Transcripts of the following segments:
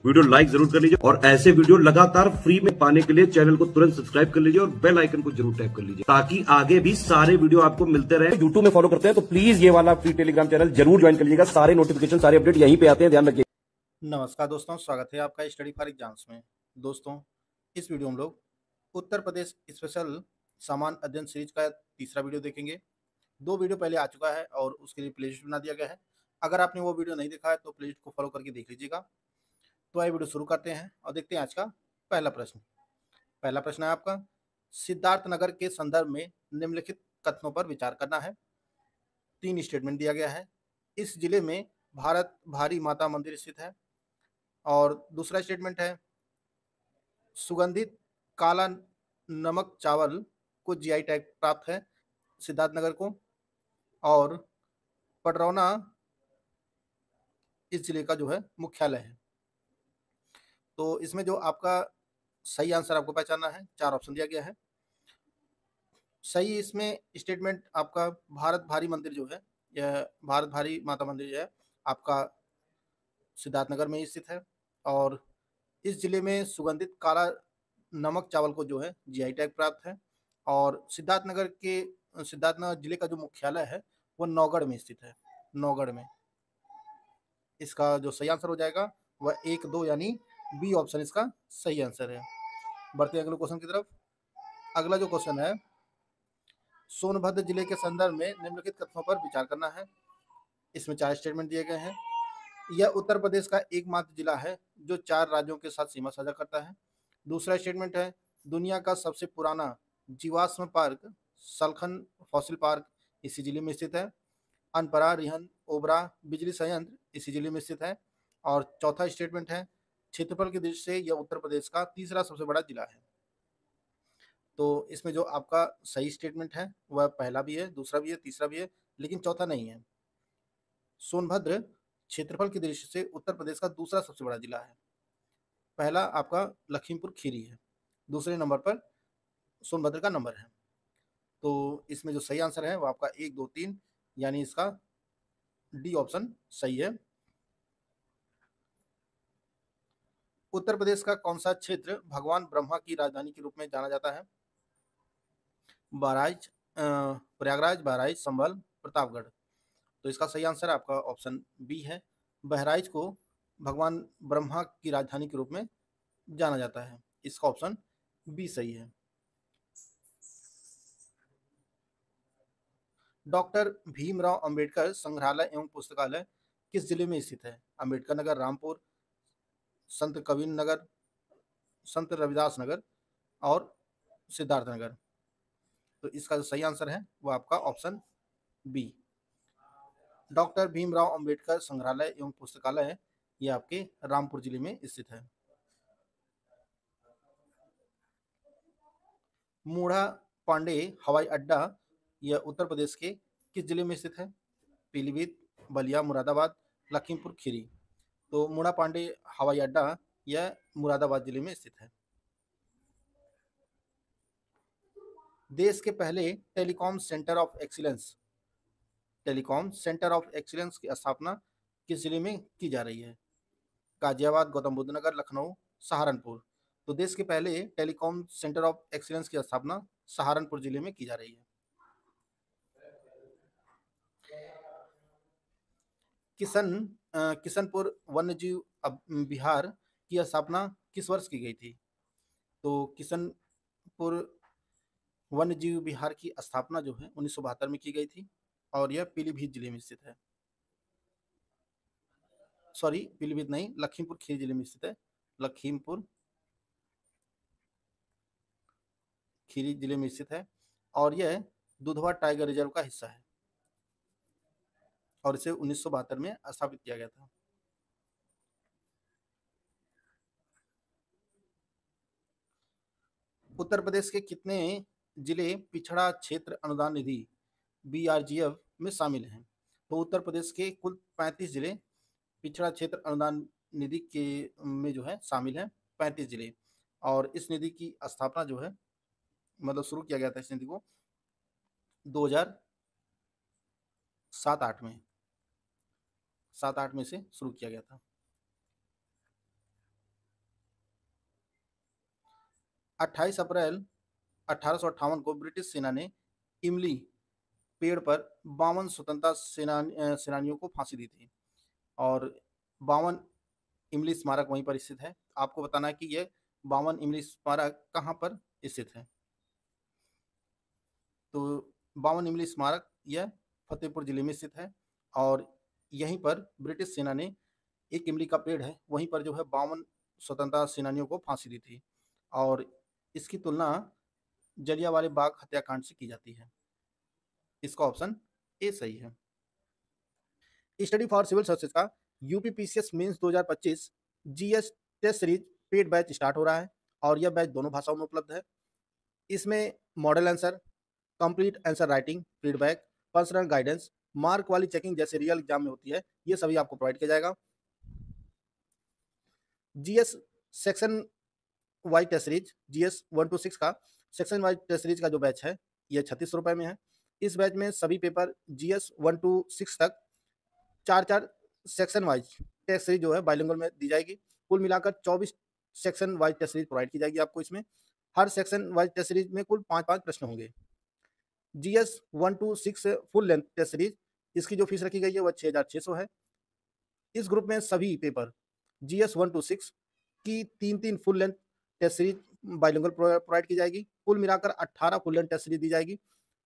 Video like जरूर कर लीजिए और ऐसे वीडियो लगातार फ्री में पाने के लिए चैनल को तुरंत सब्सक्राइब कर लीजिए और बेल आइकन को जरूर टैप कर लीजिए ताकि आगे भी सारे वीडियो आपको मिलते रहे। यूट्यूब में फॉलो करते हैं तो प्लीज ये वाला फ्री टेलीग्राम चैनल जरूर ज्वाइन कर लीजिएगा। सारे नोटिफिकेशन सारे अपडेट यहीं पे आते हैं, ध्यान रखिए। नमस्कार दोस्तों, स्वागत है आपका स्टडी फॉर एग्जाम्स में। दोस्तों, इस वीडियो में हम लोग उत्तर प्रदेश स्पेशल सामान्य अध्ययन सीरीज का तीसरा वीडियो देखेंगे। 2 वीडियो पहले आ चुका है और उसके लिए प्लेलिस्ट बना दिया गया है। अगर आपने वो वीडियो नहीं देखा है तो प्लेलिस्ट को फॉलो करके देख लीजिएगा। तो आइए वीडियो शुरू करते हैं और देखते हैं आज का पहला प्रश्न। पहला प्रश्न है आपका, सिद्धार्थनगर के संदर्भ में निम्नलिखित कथनों पर विचार करना है। 3 स्टेटमेंट दिया गया है। इस जिले में भारत भारी माता मंदिर स्थित है। और दूसरा स्टेटमेंट है, सुगंधित काला नमक चावल को जीआई टैग प्राप्त है सिद्धार्थनगर को। और पडरौना इस जिले का जो है मुख्यालय है। तो इसमें जो आपका सही आंसर आपको पहचानना है, 4 ऑप्शन दिया गया है। सही इसमें स्टेटमेंट आपका भारत भारी मंदिर जो है, यह भारत भारी माता मंदिर जो है आपका सिद्धार्थनगर में स्थित है। और इस जिले में सुगंधित काला नमक चावल को जो है जीआई टैग प्राप्त है। और सिद्धार्थनगर जिले का जो मुख्यालय है वो नौगढ़ में स्थित है, नौगढ़ में। इसका जो सही आंसर हो जाएगा वह 1, 2 यानी बी ऑप्शन इसका सही आंसर है। बढ़ते हैं अगले क्वेश्चन की तरफ। अगला जो क्वेश्चन है, सोनभद्र जिले के संदर्भ में निम्नलिखित कथनों पर विचार करना है। इसमें 4 स्टेटमेंट दिए गए हैं। यह उत्तर प्रदेश का एकमात्र जिला है जो 4 राज्यों के साथ सीमा साझा करता है। दूसरा स्टेटमेंट है, दुनिया का सबसे पुराना जीवाश्म पार्क सलखन फॉसिल पार्क इसी जिले में स्थित है। अनपरा रिहन ओबरा बिजली संयंत्र इसी जिले में स्थित है। और चौथा स्टेटमेंट है, क्षेत्रफल की दृष्टि से यह उत्तर प्रदेश का तीसरा सबसे बड़ा जिला है। तो इसमें जो आपका सही स्टेटमेंट है वह पहला भी है, दूसरा भी है, तीसरा भी है, लेकिन चौथा नहीं है। सोनभद्र क्षेत्रफल की दृष्टि से उत्तर प्रदेश का दूसरा सबसे बड़ा जिला है। पहला आपका लखीमपुर खीरी है, दूसरे नंबर पर सोनभद्र का नंबर है। तो इसमें जो सही आंसर है वो आपका 1, 2, 3 यानी इसका डी ऑप्शन सही है। उत्तर प्रदेश का कौन सा क्षेत्र भगवान ब्रह्मा की राजधानी के रूप में जाना जाता है? प्रयागराज, बहराइच, संभल, प्रतापगढ़। तो इसका सही आंसर आपका ऑप्शन बी है। बहराइच को भगवान ब्रह्मा की राजधानी के रूप में जाना जाता है। इसका ऑप्शन बी सही है। डॉक्टर भीमराव अंबेडकर संग्रहालय एवं पुस्तकालय किस जिले में स्थित है? अंबेडकर नगर, रामपुर, संत कबीर नगर, संत रविदास नगर और सिद्धार्थ नगर। तो इसका जो सही आंसर है वो आपका option B, doctor Bhimrao Ambedkar संग्रहालय एवं पुस्तकालय, ये आपके रामपुर जिले में स्थित है। मूढ़ा पांडे हवाई अड्डा यह उत्तर प्रदेश के किस जिले में स्थित है? पीलीभीत, बलिया, मुरादाबाद, लखीमपुर खीरी। तो मूढ़ा पांडे हवाई अड्डा यह मुरादाबाद जिले में स्थित है। देश के पहले टेलीकॉम सेंटर ऑफ एक्सीलेंस की स्थापना किस जिले में की जा रही है? गाजियाबाद, गौतम बुद्ध नगर, लखनऊ, सहारनपुर। तो देश के पहले टेलीकॉम सेंटर ऑफ एक्सीलेंस की स्थापना सहारनपुर जिले में की जा रही है। किशनपुर वन्यजीव विहार की स्थापना किस वर्ष की गई थी? तो किशनपुर वन्यजीव विहार की स्थापना जो है 1972 में की गई थी और यह पीलीभीत जिले में स्थित है। सॉरी, पीलीभीत नहीं, लखीमपुर खीरी जिले में स्थित है। लखीमपुर खीरी जिले में स्थित है और यह दुधवा टाइगर रिजर्व का हिस्सा है और इसे 1972 में स्थापित किया गया था। उत्तर प्रदेश के कितने जिले पिछड़ा क्षेत्र अनुदान निधि बीआरजीएफ में शामिल हैं? तो उत्तर प्रदेश के कुल 35 जिले पिछड़ा क्षेत्र अनुदान निधि के में जो है शामिल हैं, 35 जिले। और इस निधि की स्थापना जो है मतलब शुरू किया गया था इस निधि को 2007-8 में, 7-8 में से शुरू किया गया था। 28 अप्रैल 1858 को ब्रिटिश सेना ने इमली पेड़ पर 52 स्वतंत्रता सेनानियों को फांसी दी थी और 52 इमली स्मारक वहीं पर स्थित है। आपको बताना है कि यह 52 इमली स्मारक कहाँ पर स्थित है। तो 52 इमली स्मारक यह फतेहपुर जिले में स्थित है और यहीं पर ब्रिटिश सेना ने एक इमली का पेड़ है वहीं पर जो है 52 स्वतंत्रता सेनानियों को फांसी दी थी और इसकी तुलना जलियांवाला बाग हत्याकांड से की जाती है। इसका ऑप्शन ए सही है। स्टडी फॉर सिविल सर्विसेज का UPPCS mains 2025 GS test series paid batch start हो रहा है और यह बैच दोनों भाषाओं में उपलब्ध है। इसमें model answer, complete answer writing, feedback, personal guidance, mark वाली चेकिंग जैसे रियल एग्जाम में होती है, ये सभी आपको प्रोवाइड किया जाएगा। GS section wise test series GS 1 to 6 का सेक्शन वाइज टेस्ट सीरीज का जो बैच है यह 36 रुपए में है। इस बैच में सभी पेपर जीएस 1 to 6 तक 4 सेक्शन वाइज टेस्ट सीरीज जो है बाइलिंगुअल में दी जाएगी। कुल मिलाकर 24 section wise test series provide की जाएगी आपको। इसमें हर सेक्शन वाइज टेस्ट सीरीज में कुल 5 प्रश्न होंगे। GS 1 to 6 full length test series, इसकी जो फीस रखी गई है वह 6600 है। इस ग्रुप में सभी पेपर जीएस 1 to 6 की 3 full length test series bilingual provide की जाएगी। कुल मिलाकर 18 फुल लेंथ टेस्ट सीरीज दी जाएगी।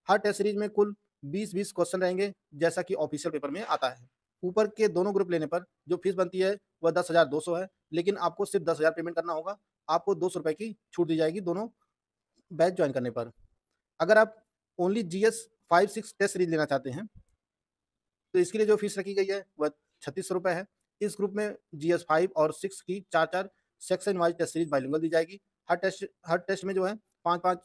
हर टेस्ट सीरीज में कुल 20 क्वेश्चन रहेंगे जैसा कि ऑफिशियल पेपर में आता है। ऊपर के दोनों ग्रुप लेने पर जो फीस बनती है वह 10,200 है, लेकिन आपको सिर्फ 10,000 पेमेंट करना होगा। आपको 200 रुपये की छूट दी जाएगी दोनों बैच ज्वाइन करने पर। अगर आप ओनली जीएस 5-6 टेस्ट सीरीज लेना चाहते हैं तो इसके लिए जो फीस रखी गई है वह 3600 रुपये है। इस ग्रुप में जीएस 5 और 6 की 4 section wise test series bilingual दी जाएगी। हर टेस्ट में जो है 5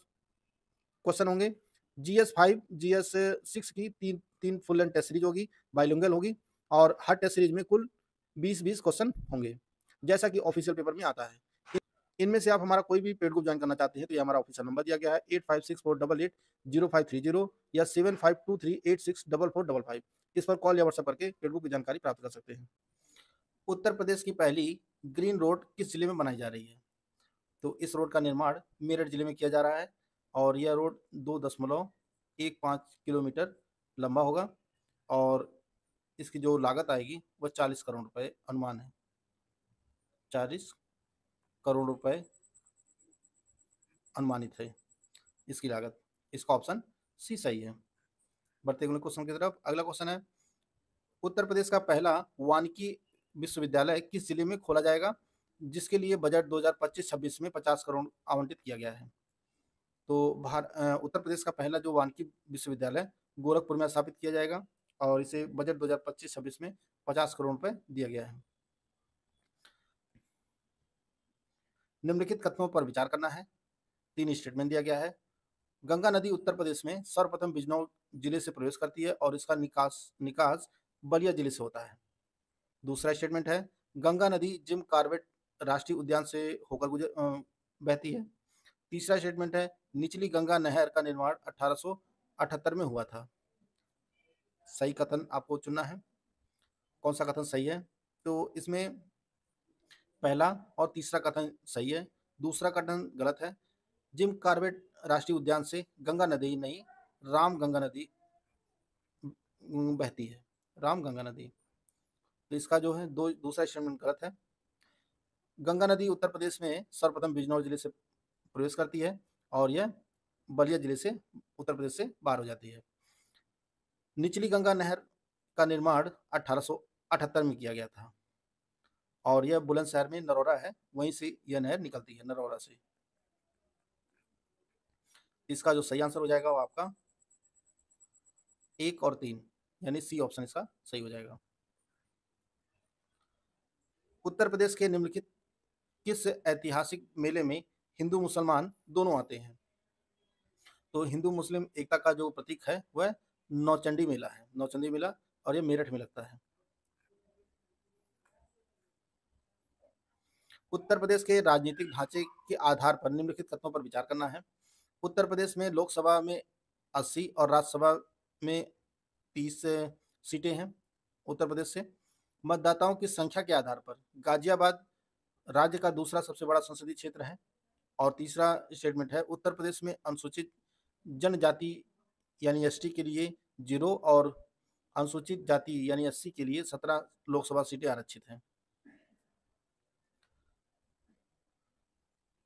क्वेश्चन होंगे। जीएस 5 जीएस 6 की 3 फुल लेंथ टेस्ट सीरीज होगी, बाइलिंगुअल होगी और हर टेस्ट सीरीज में कुल 20 क्वेश्चन होंगे जैसा कि ऑफिशियल पेपर में आता है। इनमें से आप हमारा कोई भी पेड ग्रुप ज्वाइन करना चाहते हैं तो ये हमारा ऑफिशियल नंबर दिया गया है 8564880530 या 7523864455। इस पर कॉल या व्हाट्सएप करके पेड ग्रुप की जानकारी प्राप्त कर सकते हैं। उत्तर प्रदेश की पहली ग्रीन रोड किस जिले में बनाई जा रही है? तो इस रोड का निर्माण मेरठ जिले में किया जा रहा है और यह रोड 2.15 किलोमीटर लंबा होगा और इसकी जो लागत आएगी वह 40 करोड़ रुपए अनुमान है। 40 करोड़ रुपए अनुमानित है इसकी लागत। इसका ऑप्शन सी सही है। बढ़ते अगले क्वेश्चन की तरफ। अगला क्वेश्चन है, उत्तर प्रदेश का पहला वानिकी विश्वविद्यालय किस जिले में खोला जाएगा जिसके लिए बजट 2025-26 में 50 करोड़ आवंटित किया गया है? तो उत्तर प्रदेश का पहला जो वानिकी विश्वविद्यालय गोरखपुर में स्थापित किया जाएगा और इसे बजट 2025-26 में 50 करोड़ रुपए दिया गया है। निम्नलिखित कथनों पर विचार करना है। 3 स्टेटमेंट दिया गया है। गंगा नदी उत्तर प्रदेश में सर्वप्रथम बिजनौर जिले से प्रवेश करती है और इसका निकास बलिया जिले से होता है। दूसरा स्टेटमेंट है, गंगा नदी जिम कॉर्बेट राष्ट्रीय उद्यान से होकर बहती है। तीसरा स्टेटमेंट है, निचली गंगा नहर का निर्माण 1878 में हुआ था। सही कथन आपको चुनना है। कौन सा कथन सही है? तो इसमें पहला और तीसरा कथन सही है, दूसरा कथन गलत है। जिम कॉर्बेट राष्ट्रीय उद्यान से गंगा नदी नहीं, राम गंगा नदी बहती है, राम गंगा नदी। तो इसका जो है दूसरा स्टेटमेंट गलत है। गंगा नदी उत्तर प्रदेश में सर्वप्रथम बिजनौर जिले से प्रवेश करती है और यह बलिया जिले से उत्तर प्रदेश से बाहर हो जाती है। निचली गंगा नहर का निर्माण 1878 में किया गया था और यह बुलंदशहर में नरौरा है, वहीं से यह नहर निकलती है, नरौरा से। इसका जो सही आंसर हो जाएगा वो आपका 1 और 3 यानी सी ऑप्शन इसका सही हो जाएगा। उत्तर प्रदेश के निम्नलिखित किस ऐतिहासिक मेले में हिंदू मुसलमान दोनों आते हैं? तो हिंदू मुस्लिम एकता का जो प्रतीक है वह नौचंडी मेला है, नौचंडी मेला, और यह मेरठ में लगता है। उत्तर प्रदेश के राजनीतिक ढांचे के आधार पर निम्नलिखित कथनों पर विचार करना है। उत्तर प्रदेश में लोकसभा में 80 और राज्यसभा में 30 सीटें हैं। उत्तर प्रदेश से मतदाताओं की संख्या के आधार पर गाजियाबाद राज्य का दूसरा सबसे बड़ा संसदीय क्षेत्र है। और तीसरा स्टेटमेंट है उत्तर प्रदेश में अनुसूचित जनजाति यानी एसटी के लिए 0 और अनुसूचित जाति यानी एससी के लिए 17 लोकसभा सीटें आरक्षित हैं।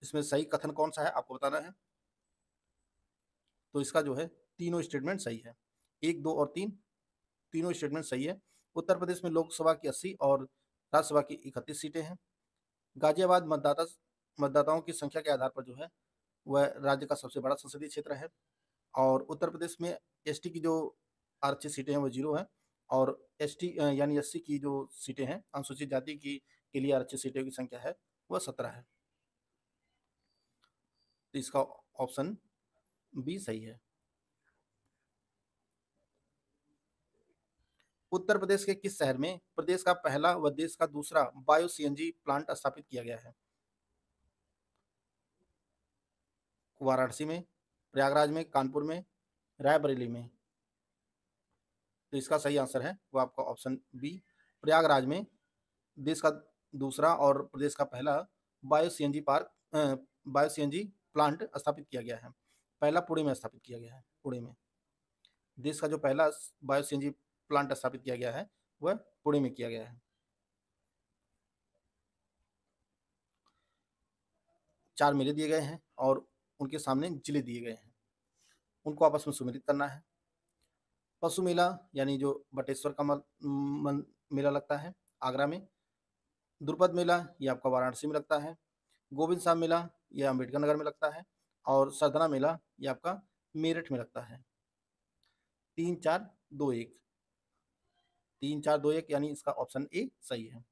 इसमें सही कथन कौन सा है आपको बताना है। तो इसका जो है तीनों स्टेटमेंट सही है, 1, 2 और 3 तीनों स्टेटमेंट सही है। उत्तर प्रदेश में लोकसभा की 80 और राज्यसभा की 31 सीटें हैं। गाजियाबाद मतदाताओं की संख्या के आधार पर जो है वह राज्य का सबसे बड़ा संसदीय क्षेत्र है। और उत्तर प्रदेश में एसटी की जो आरक्षित सीटें हैं वो 0 है और एसटी यानी एससी की जो सीटें हैं अनुसूचित जाति की के लिए आरक्षित सीटों की संख्या है वह 17 है। तो इसका ऑप्शन बी सही है। उत्तर प्रदेश के किस शहर में प्रदेश का पहला व देश का दूसरा बायो सीएनजी प्लांट स्थापित किया गया है? वाराणसी में, प्रयागराज में, कानपुर में, रायबरेली में। तो इसका सही आंसर है वो आपका ऑप्शन बी, प्रयागराज में देश का दूसरा और प्रदेश का पहला बायो सीएनजी प्लांट स्थापित किया गया है। पहला पुणे में स्थापित किया गया है। पुणे में देश का जो पहला बायो सीएनजी प्लांट स्थापित किया गया है वह पुणे में किया गया है। 4 मेले दिए गए हैं और उनके सामने जिले दिए गए हैं, उनको आपस में सुमेलित करना है। पशु मेला यानी जो बटेश्वर का मेला लगता है आगरा में। द्रुपद मेला ये आपका वाराणसी में लगता है। गोविंद साहब मेला ये अम्बेडकर नगर में लगता है और सरदना मेला ये आपका मेरठ में लगता है। 3, 4, 2, 1 3, 4, 2, 1 यानी इसका ऑप्शन ए सही है।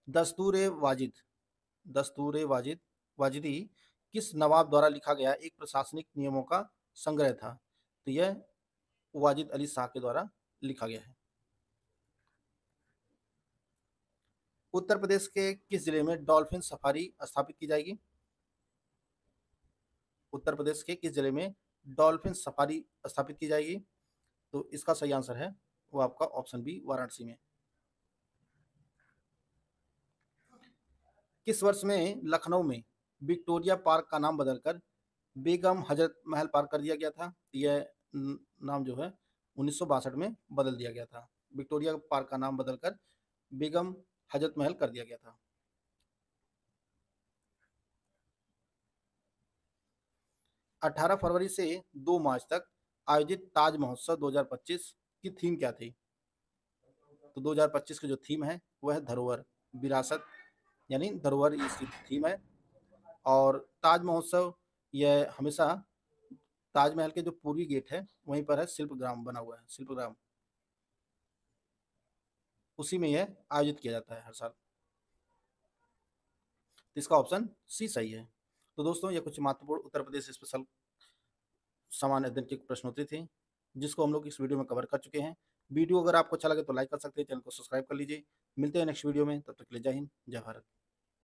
दस्तूर वाजिदी किस नवाब द्वारा लिखा गया एक प्रशासनिक नियमों का संग्रह था? तो यह वाजिद अली शाह के द्वारा लिखा गया है। उत्तर प्रदेश के किस जिले में डॉल्फिन सफारी स्थापित की जाएगी? उत्तर प्रदेश के किस जिले में डॉल्फिन सफारी स्थापित की जाएगी? तो इसका सही आंसर है वो आपका ऑप्शन बी, वाराणसी में। किस वर्ष में लखनऊ में विक्टोरिया पार्क का नाम बदलकर बेगम हजरत महल पार्क कर दिया गया था? यह नाम जो है 1962 में बदल दिया गया था। विक्टोरिया पार्क का नाम बदलकर बेगम हजरत महल कर दिया गया था। अठारह फरवरी से 2 मार्च तक आयोजित ताज महोत्सव 2025 की थीम क्या थी? तो 2025 की जो थीम है वह है धरोहर, विरासत यानी धरोहर इसकी थीम है। और ताज महोत्सव यह हमेशा ताजमहल के जो पूर्वी गेट है वहीं पर है, शिल्पग्राम बना हुआ है, शिल्पग्राम उसी में यह आयोजित किया जाता है हर साल। तो इसका ऑप्शन सी सही है। तो दोस्तों ये कुछ महत्वपूर्ण उत्तर प्रदेश स्पेशल सामान्य अध्ययन की प्रश्नोत्तरी थी जिसको हम लोग इस वीडियो में कवर कर चुके हैं। वीडियो अगर आपको अच्छा लगे तो लाइक कर सकते हैं, चैनल को सब्सक्राइब कर लीजिए। मिलते हैं नेक्स्ट वीडियो में, तब तक के लिए जय हिंद, जय भारत।